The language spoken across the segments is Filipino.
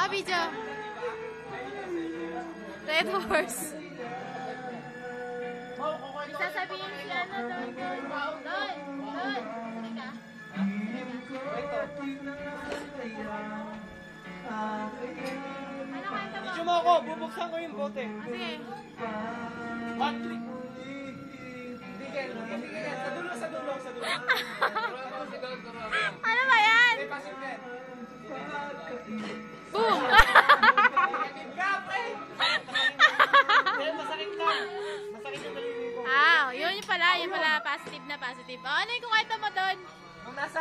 Ah, video. Red horse. Isasabihin si ano doon. Doon. Sige ka. Ano kanta mo? Video mo ako, bubuksan ko yung bote. Sige. One click. Hindi ka. Sa dulo. Ano ba yan? Boom! Masakit lang. Masakit yung daliri ko. Yun pala. Positive na positive. Ano yung kwento mo doon? Nung nasa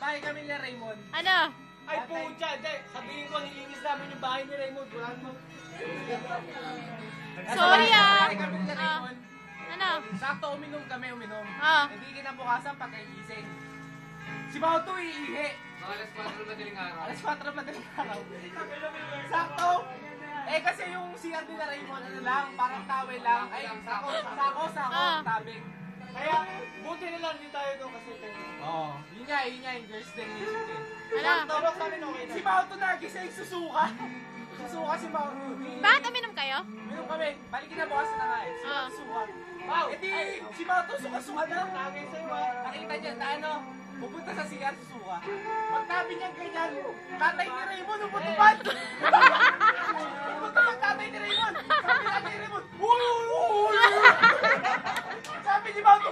bahay kami ni Raymond. Ano? Ay po, sabihin ko, nilinis namin yung bahay ni Raymond. Wala naman. Sorry bahay kami ni Raymond. Ano? Sakto, uminom. Oo. Hindi kinabukasan pagkagising. Si Mauto iihi. Alas 4 madaling araw. Alas 4 madaling araw. Sakto. Kasi yung CR ni Raymond, ano lang, parang towel lang. Ay, sako, tabing. Kaya, buti na lang din tayo doon kasi Oo. Yun nga, yung girls' destination eh. Ano? Si Mauto nagising, susuka. Susuka si Mauto. Bakit uminom kayo? Minum kami. Balikin na bukas na nga eh. Si Mauto suka. Wow! Si Mauto suka-suka na. Tagay sa'yo nakita niya na ano, pupunta sa CR susuka. Pagtabi niya ganyan, tatay ni Raymond, umutupad! Umutupad tatay ni Raymond! Sabi tatay ni Raymond, uy! Sabi ni Mauto,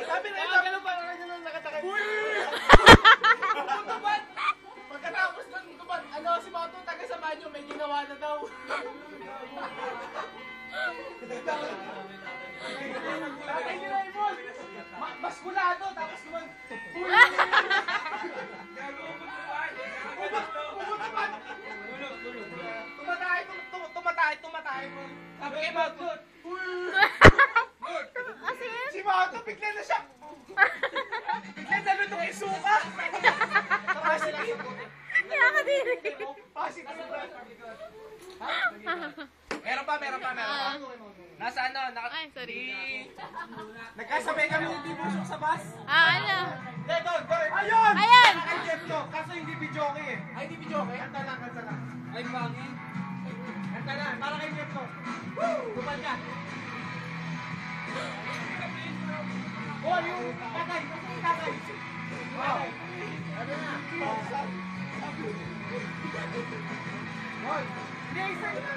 sabi na ito, gano'n parang gano'n nakatakay. Umutupad! Pagkatapos ng tupad, si Mauto taga sa banyo, may ginawa na daw. Tatay ni Raymond! Maskulado, tapos naman... Tumatay mo. Sabi kay Mauto, si Mauto, bigla na siya. Bigla na luto kay suka. Kaya ka din. Meron pa. Nasa ano, Ay, sorry. nagkasabay kami ni Dibusyong sa bus. Ano? Ayun! Ayan! Kay Jeff to, kaso hindi videoke eh. Ay, hindi videoke? Kanta lang. Ay, pangin. Kanta lang, para kay Jeff to. Woo! Tupad ka. Oh, yung tatay. Wow. Ano na? Hoy! Hindi, isa na.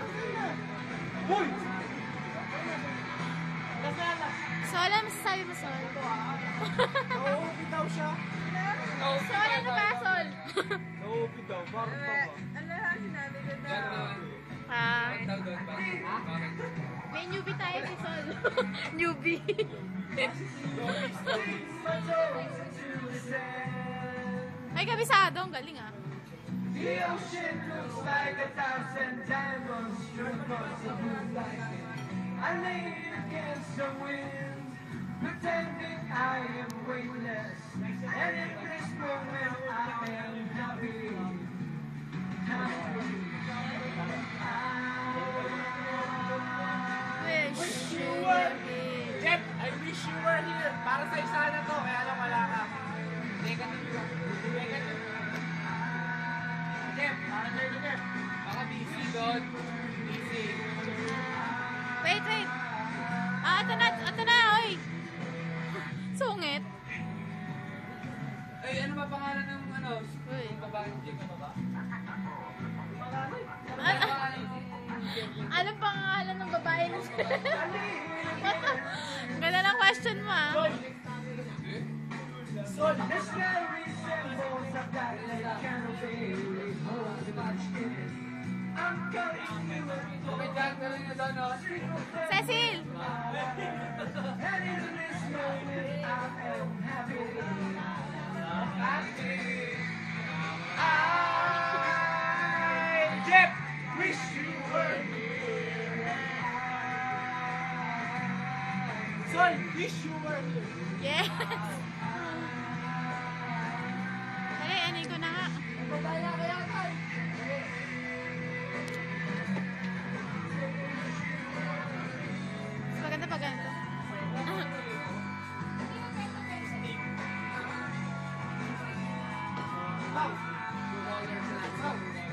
Hoy! Sol, ano masasabi mo, Sol? Nauupi daw siya. Sol, ano ba, Sol? Nauupi daw, parang tama. Ano lang sinabi ko daw? May newbie tayo si Sol. Newbie. Ay, kabisado. Ang galing, ah. The ocean looks like 1,000 diamonds struck across the blue light. I lay against the wind, pretending I am weightless. And in this moment I am happy. Wish you were here. Jeff, I wish you were here. Para sa isa na to, kaya lang wala ka. Negative. Jeff, para sa'yo to, Jeff. Baka busy doon. Busy. Wait. Ito na, oy. Sungit. Ay, ano ba pangalan ng ano? Uy. Babae ng Jake? Anong pangalan ng babae na Ganda ng question mo, ah. Sol, the sky resembles a black canopy. I'm calling you Okay, Jack, meron nyo doon, no? Cecil! and in this moment I am happy. I, Jeff, wish you were here. Sol, wish you were here. Yes! Dali, anin ko na nga. Babaya kaya tayo. Mas maganda pa ganito. house.